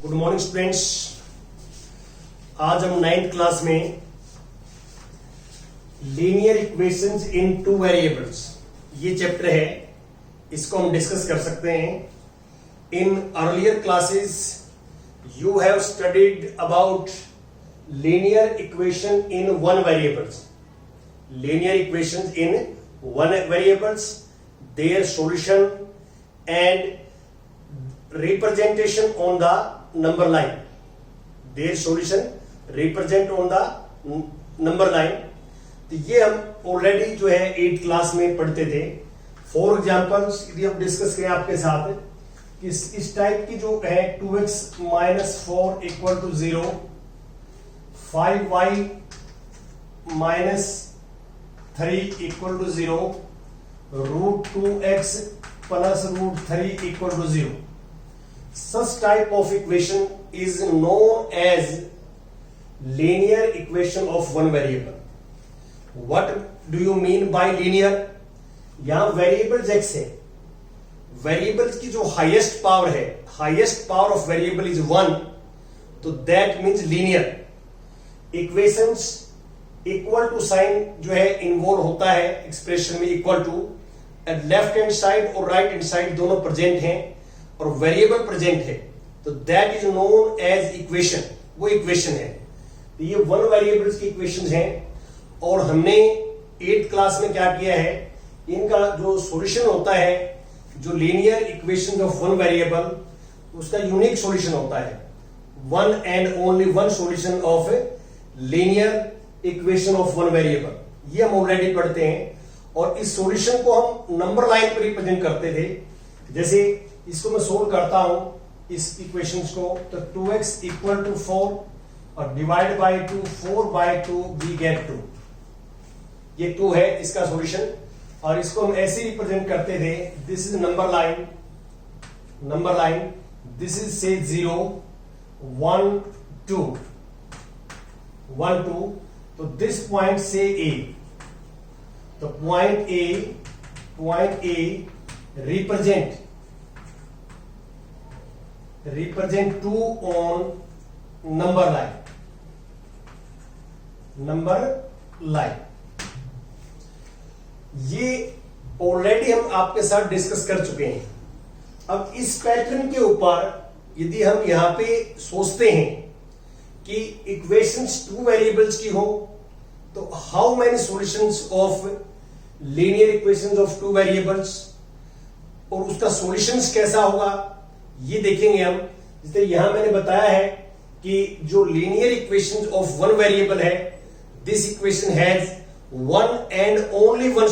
Good morning students. आज हम 9th class में linear equations in two variables ये चैप्टर है, इसको हम डिस्कस कर सकते हैं। In earlier classes you have studied about linear equation in one variables, linear equations in one variables, their solution and representation on the number line, their solution represent on the number line। तो ये हम already जो है 8th class में पढ़ते थे। For examples यदि हम डिस्कस करें आपके साथ कि इस टाइप की जो है 2x - 4 = 0, 5y - 3 = 0, √2x + √3 = 0. Such type of equation is known as linear equation of one variable. What do you mean by linear? यहां वेरिएबल्स x है, वेरिएबल्स की जो हाईएस्ट पावर है, highest power of variable is 1, तो that means linear. Equations equal to sign जो है involve होता है एक्सप्रेशन में, equal to left hand side और राइट हैंड साइड दोनों प्रेजेंट हैं और वेरिएबल प्रेजेंट है, तो that is known as equation, वो इक्वेशन है। तो ये वन वेरिएबल्स की इक्वेशंस हैं और हमने 8th क्लास में क्या किया है, इनका जो सॉल्यूशन होता है, जो linear equation of one variable, उसका यूनिक सॉल्यूशन होता है, one and only one solution of linear equation of one variable, ये हम ऑलरेडी पढ़ते हैं। और इस सॉल्यूशन को हम नंबर लाइन पर रिप्रेजेंट करते थे। जैसे इसको मैं सोल्व करता हूं इस इक्वेशंस को, तो 2x = 4 और डिवाइड बाय 2, 4/2 वी गेट 2। ये 2 है इसका सॉल्यूशन, और इसको हम ऐसे रिप्रेजेंट करते थे, this is number line, this is से 0, 1, 2, तो दिस पॉइंट से A, तो point A represent 2 on number line। ये ऑलरेडी हम आपके साथ डिस्कस कर चुके हैं। अब इस पैटर्न के ऊपर यदि हम यहां पे सोचते हैं कि इक्वेशंस टू वेरिएबल्स की हो, तो how many solutions of linear equations of two variables, और उसका सॉल्यूशंस कैसा होगा ये देखेंगे हम। जैसे यहां मैंने बताया है कि जो linear equations of one variable है, this equation has one and only one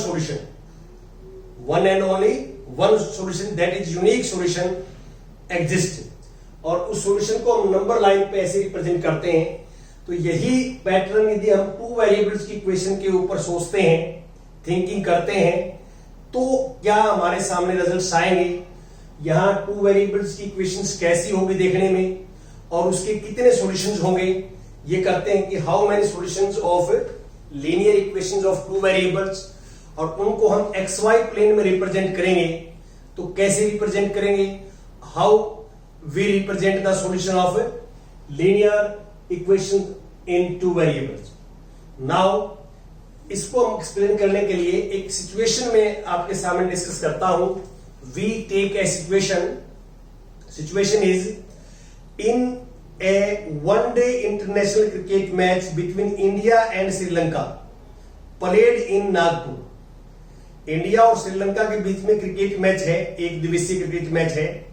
solution, that is unique solution exist, और उस सॉल्यूशन को हम नंबर लाइन पे ऐसे रिप्रेजेंट करते हैं। तो यही पैटर्न यदि हम टू वेरिएबल्स की इक्वेशन के ऊपर सोचते हैं, थिंकिंग करते हैं, तो क्या हमारे सामने रिजल्ट्स आएंगे, यहां टू वेरिएबल्स की इक्वेशंस कैसी होगी देखने में, और उसके कितने सॉल्यूशंस होंगे, ये करते हैं कि how many solutions of linear equations of two variables, और उनको हम XY प्लेन में रिप्रेजेंट करेंगे। तो कैसे रिप्रेजेंट करेंगे, how we represent the solution of linear equation in two variables. Now इसको हम एक्सप्लेन करने के लिए एक सिचुएशन में आपके सामने डिस्कस करता हूं। We take a situation is in a one-day international cricket match between India and Sri Lanka played in Nagpur. India और श्रीलंका के बीच में क्रिकेट मैच है, एक दिवसीय क्रिकेट मैच है,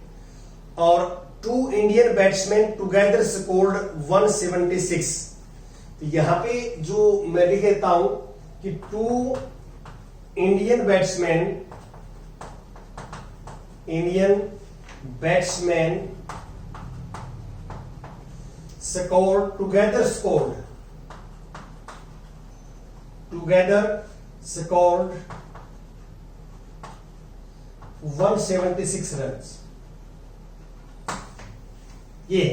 और 2 इंडियन बैट्समैन टुगेदर स्कोर्ड 176। तो यहां पे जो मैं लिख देता हूं कि 2 Indian batsman together scored 176 runs. ये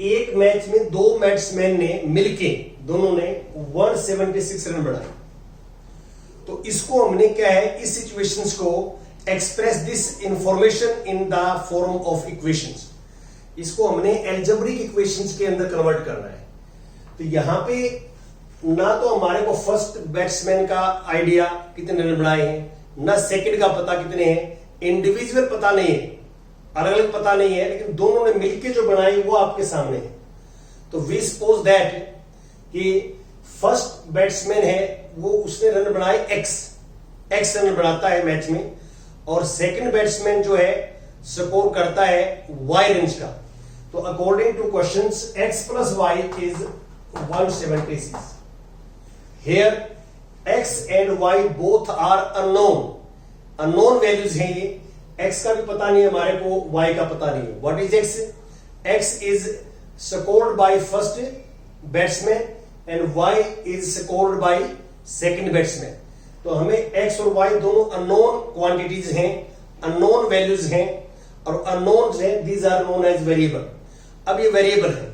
एक मैच में 2 बैट्समैन ने मिलके दोनों ने 176 रन बनाए। तो इसको हमने क्या है, इस सिचुएशंस को express this information in the form of equations। इसको हमने एल्जेब्रिक इक्वेशंस के अंदर कन्वर्ट करना है। तो यहां पे ना तो हमारे को फर्स्ट बैट्समैन का आइडिया कितने रन बनाए हैं, ना सेकंड का पता कितने हैं, इंडिविजुअल पता नहीं है, अलग अलग पता नहीं है, लेकिन दोनों ने मिलकर जो बनाई वो आपके सामने है। तो वी सपोज दैट कि फर्स्ट बैट्समैन है वो उसने रन बनाए एक्स रन बनाता है मैच में, और सेकंड बैट्समैन जो है स्कोर करता है वाई रन का। तो according to questions x plus y is 176। Here x and y both are unknown values हैं। ये x का भी पता नहीं है हमारे को, y का पता नहीं है। What is x? x इज scored by first batsman and y is scored by second batsman. तो हमें x और y दोनों अननोन क्वांटिटीज हैं, अननोन वैल्यूज हैं, और अननोन है, these are known as variable. अब ये वेरिएबल है।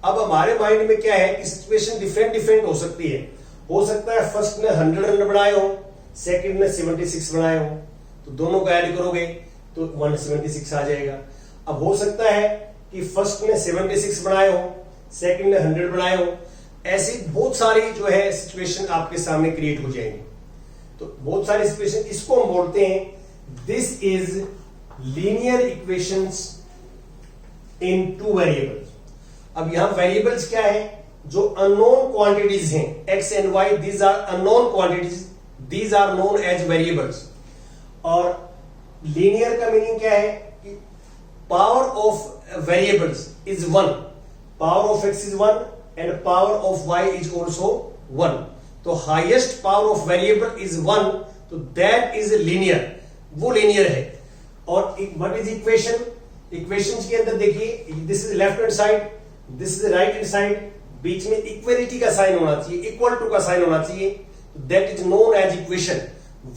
अब हमारे माइंड में क्या है कि सिचुएशन डिफरेंट हो सकती है। हो सकता है फर्स्ट ने 100 रन बनाए हो, सेकंड ने 76 बनाए हो, तो दोनों को ऐड करोगे तो 176 आ जाएगा। अब हो सकता है कि फर्स्ट ने 76 बनाए हो, सेकंड ने 100 बनाए हो। ऐसी बहुत सारी जो है सिचुएशन आपके सामने क्रिएट हो जाएंगी। तो बहुत सारी सिचुएशन, इसको हम बोलते हैं this is linear equations in two variables. अब यहां वेरिएबल्स क्या है? जो अननोन क्वांटिटीज हैं, x and y, these are unknown quantities, these are known as variables. और लीनियर का मीनिंग क्या है कि power of variables is 1, power of x is 1 and power of y is also 1। तो highest power of variable is 1, तो that is linear, वो linear है। और व्हाट इज इक्वेशन? इक्वेशंस के अंदर देखिए, this is left hand side, this is right hand side, बीच में इक्वलिटी का साइन होना चाहिए, इक्वल टू का साइन होना चाहिए, that is known as equation.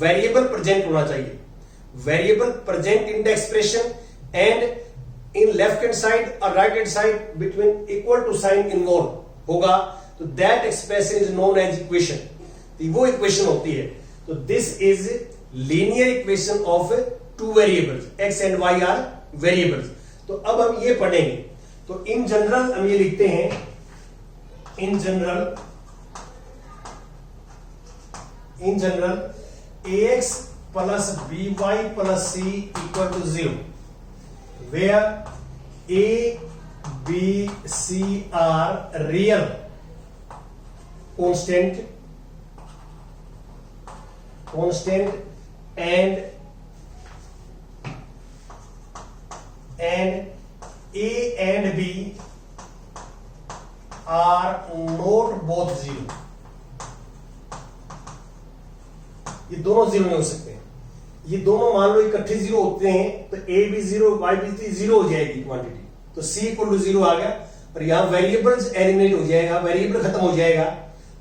Variable present होना चाहिए, variable present in the expression, and in left hand side और right hand side between equal to sign involve होगा, तो that expression is known as equation. तो वो equation होती है। तो this is linear equation of two variables, x and y are variables. तो अब हम ये पढ़ेंगे। तो इन जनरल हम ये लिखते हैं, in general ax plus by plus c equal to 0, where a b c are real constant and a and b are not both 0। ये दोनों 0 नहीं हो सकते। ये दोनों मान लो इकट्ठे 0 होते हैं तो a भी 0 y भी 0 हो जाएगी क्वांटिटी। तो c इक्वल टू 0 आ गया, और यहां वेरिएबल्स एलिमिनेट हो जाएगा, वेरिएबल खत्म हो जाएगा,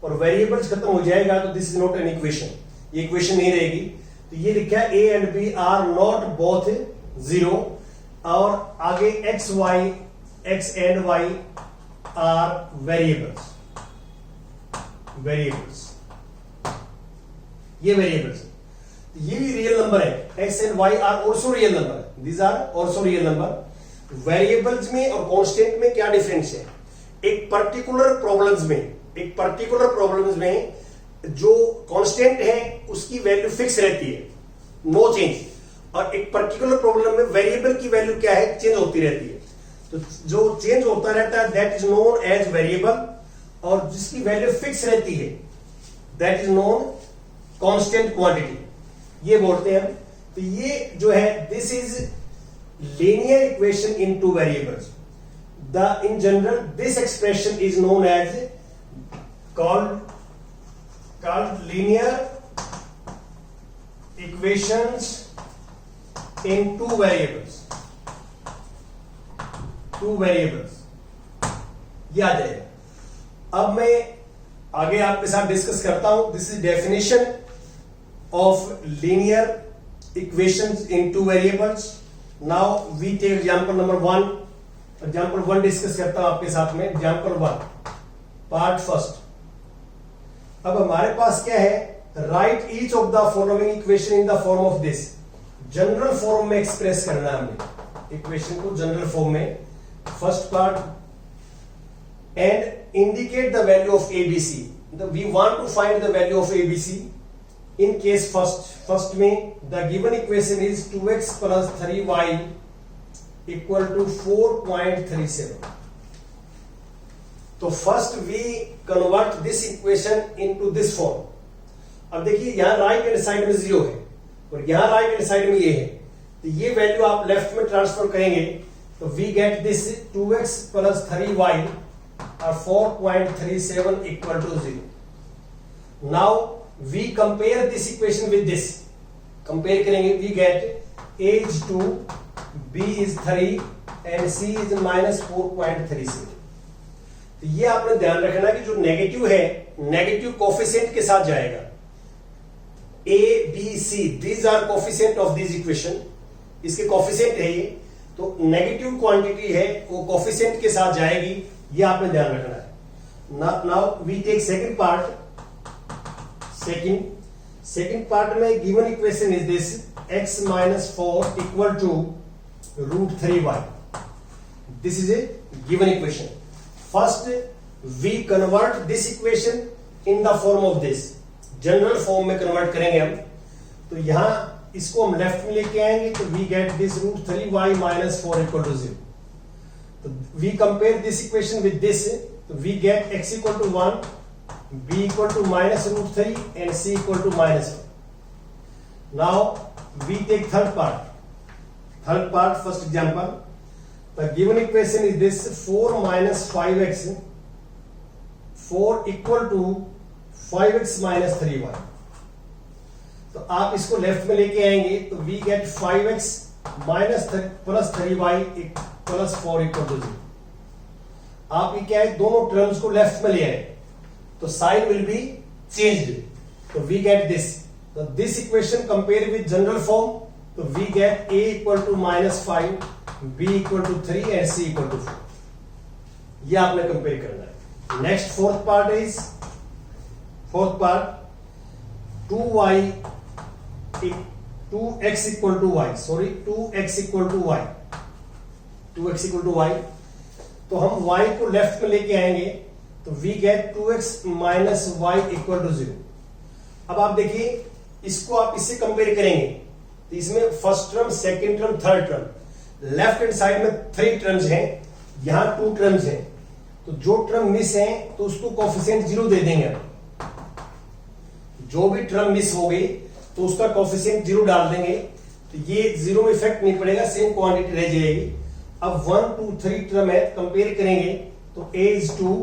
और वेरिएबल्स खत्म हो जाएगा तो this is not an equation, ये इक्वेशन नहीं रहेगी। तो ये लिखा है a and b are not both 0, और आगे x and y are variables, ये वेरिएबल्स, ये भी रियल नंबर है। x and y are also real number, these are also real number. Variables में और कांस्टेंट में क्या डिफरेंस है? एक पर्टिकुलर प्रॉब्लम्स में जो कांस्टेंट है उसकी वैल्यू फिक्स रहती है, नो चेंज, और एक पर्टिकुलर प्रॉब्लम में वेरिएबल की वैल्यू क्या है, चेंज होती रहती है। तो जो चेंज होता रहता है that is known as variable, और जिसकी वैल्यू फिक्स रहती है that is known constant quantity, ये बोलते हैं। तो ये जो है this is linear equation in two variables. In general this expression is known as called linear equations in two variables, ये आ जाएगा। अब मैं आगे आपके साथ डिस्कस करता हूं। This is definition of linear equations in two variables. Now we take example number 1। Example 1 discuss करता हूं आपके साथ में। Example 1 part first. अब हमारे पास क्या है, write each of the following equation in the form of this. General form में एक्सप्रेस करना है हमने इक्वेशन को, जनरल फॉर्म में first part and indicate the value of ABC. We want to find the value of ABC. In case first में the given equation is 2x plus 3y equal to 4.37. तो first we convert this equation into this form. अब देखिए यहां right hand side में 0 है और यहां right hand side में ये है, तो ये वैल्यू आप लेफ्ट में ट्रांसफर करेंगे तो we get this 2x plus 3y और 4.37 equal to 0. Now we compare this equation with this. Compare करेंगे, we get a is 2, b is 3 and c is minus 4.37. तो ये आपने ध्यान रखना कि जो नेगेटिव है नेगेटिव कोफिशिएंट के साथ जाएगा. A B C these are coefficient of this equation. इसके कोफिशिएंट है ये, तो नेगेटिव क्वांटिटी है वो कोफिशिएंट के साथ जाएगी, ये आपने ध्यान रखना है. Now we take second part. Second part में given equation is this x minus 4 equal to root 3y. This is a given equation. First we convert this equation in the form of this. General form में convert करेंगे हम, तो यहां इसको हम left में लेके आएंगे तो we get this root 3y minus 4 equal to 0. तो we compare this equation with this, तो we get x equal to 1, b equal to minus root 3 and c equal to minus 1. Now we take third part. First example. The given equation is this 4 minus 5x, 4 equal to 5x minus 3y. तो आप इसको left में लेके आएंगे तो we get 5x minus plus 3y plus 4 equal to 0. आप ये क्या है, दोनों टर्म्स को लेफ्ट में ले आए तो साइन विल बी चेंज्ड. तो we get this. तो this equation compare with general form, तो we get a equal to minus 5, b equal to 3 and c equal to 4. ये आपने कंपेयर करना है. Next fourth part 2x equal to y. 2x equal to y. 2x equal to y. तो हम y को left में लेके आएंगे तो we get 2x minus y equal to 0. अब आप देखिए इसको आप इससे कंपेयर करेंगे तो इसमें first term, second term, third term, left hand side में 3 टर्म्स हैं, यहां 2 टर्म्स हैं. तो जो टर्म मिस है तो उसको कोफिशिएंट 0 दे देंगे. जो भी टर्म मिस हो गई तो उसका कोफिशिएंट 0 डाल देंगे, तो ये 0 इफेक्ट नहीं पड़ेगा, सेम क्वांटिटी रह जाएगी. अब 1 2 3 टर्म है, कंपेयर करेंगे तो a is 2,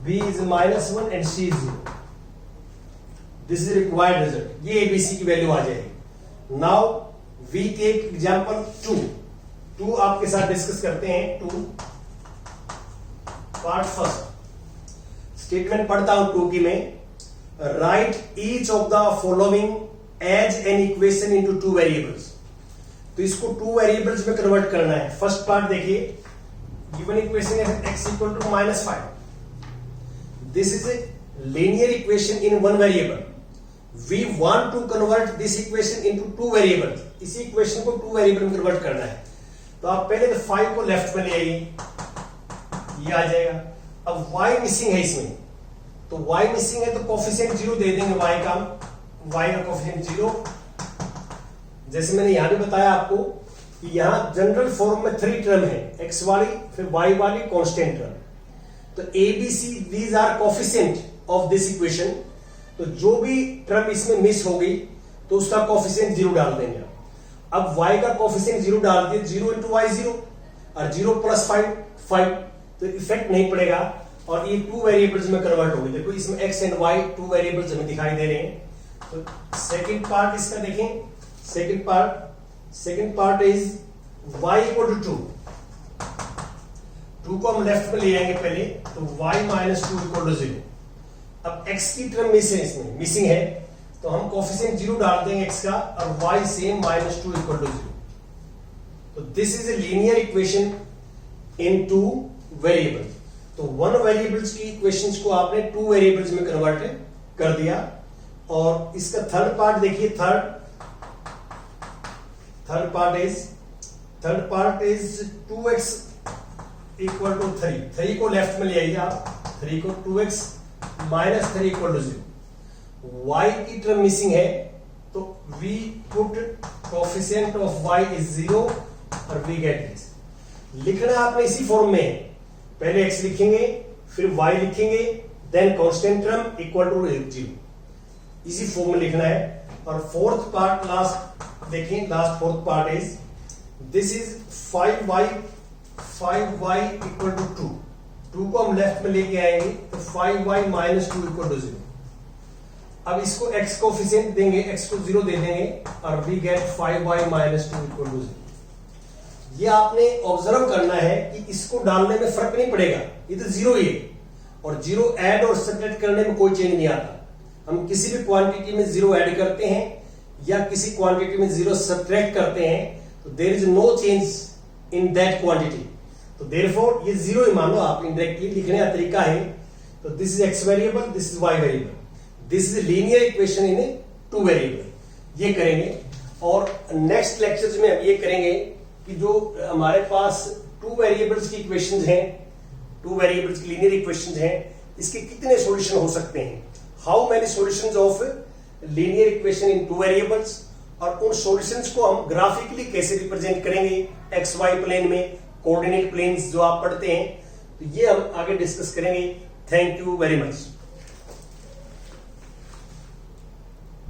b is minus 1 and c is 0. This is required result. ये एबीसी की वैल्यू आ जाएगी. नाउ वी टेक एग्जांपल 2 आपके साथ डिस्कस करते हैं. 2 पार्ट फर्स्ट स्टेटमेंट पढ़ता हूं 2 की में. Right each of the following as an equation into 2 variables. तो इसको 2 वेरिएबल्स में कन्वर्ट करना है. फर्स्ट पार्ट देखिए, गिवन इक्वेशन है x equal to -5. This is a linear equation in one variable. We want to convert this equation into 2 variables. इसी equation को 2 variable में कन्वर्ट करना है. तो आप पहले तो 5 को लेफ्ट में ले आइए, ये आ जाएगा. अब y मिसिंग है इसमें, तो y मिसिंग है तो कोफिशिएंट 0 दे देंगे. y का कोफिशिएंट 0. जैसे मैंने यहां भी बताया आपको कि यहां जनरल फॉर्म में 3 टर्म है, x वाली, फिर y वाली, कांस्टेंट टर्म. तो a b c these are coefficient of this equation. तो जो भी टर्म इसमें मिस हो गई तो उसका कोफिशिएंट 0 डाल देंगे. अब y का कोफिशिएंट 0 डाल दिए, 0 into y 0 और 0 plus 5, तो इफेक्ट नहीं पड़ेगा और ये 2 वेरिएबल्स में कन्वर्ट हो गए. देखो इसमें x एंड y 2 वेरिएबल्स हमें दिखाई दे रहे हैं. तो सेकंड पार्ट इसका देखें. Second part is y equal to 2. 2 को हम लेफ्ट में ले आएंगे पहले, तो y minus 2 equal to 0. अब x की टर्म मिस है, इसमें मिसिंग है, तो हम कोफिशिएंट 0 डाल देंगे x का और y सेम -2 equal to 0. तो this is a linear equation in 2 variables. तो 1 वेरिएबल्स की इक्वेशंस को आपने 2 वेरिएबल्स में कन्वर्ट कर दिया. और इसका थर्ड पार्ट देखिए. Third part is 2x equal to 3, 3 को लेफ्ट में ले आइए आप, 3 को 2x minus 3 equal to 0। y की टर्म मिसिंग है तो we put coefficient of y is 0 और we get this। लिखना है आपने इसी फॉर्म में, पहले x लिखेंगे फिर y लिखेंगे then constant term equal to 0, इसी फॉर्म में लिखना है। और फोर्थ पार्ट लास्ट देखें, last fourth part is this is 5y equal to 2, 2 को हम लेफ्ट में लेके आएंगे तो 5y माइनस 2 इक्वल टू 0। अब इसको x कोफिशिएंट देंगे, x को 0 दे देंगे और we get 5y minus 2 equal to 0। ये आपने ऑब्जर्व करना है कि इसको डालने में फर्क नहीं पड़ेगा, ये तो 0 ही है और 0 ऐड और सब्ट्रैक्ट करने में कोई चेंज नहीं आता। हम किसी भी क्वांटिटी में 0 ऐड करते हैं या किसी क्वांटिटी में 0 सब्ट्रैक्ट करते हैं तो there is no change in that quantity, तो देयरफॉर ये 0 ही मान लो आप। इनडायरेक्टली लिखने का तरीका है, तो this is x variable, this is y variable, this is linear equation in 2 variable. ये करेंगे और नेक्स्ट लेक्चर्स में हम ये करेंगे कि जो हमारे पास 2 वेरिएबल्स की इक्वेशंस हैं, 2 वेरिएबल्स की लीनियर इक्वेशंस हैं, इसके कितने सॉल्यूशन हो सकते हैं, how many solutions of linear equation in 2 variables, और उन सॉल्यूशंस को हम ग्राफिकली कैसे रिप्रेजेंट करेंगे एक्स वाई प्लेन में, कोऑर्डिनेट प्लेन्स जो आप पढ़ते हैं, तो ये हम आगे डिस्कस करेंगे। Thank you very much.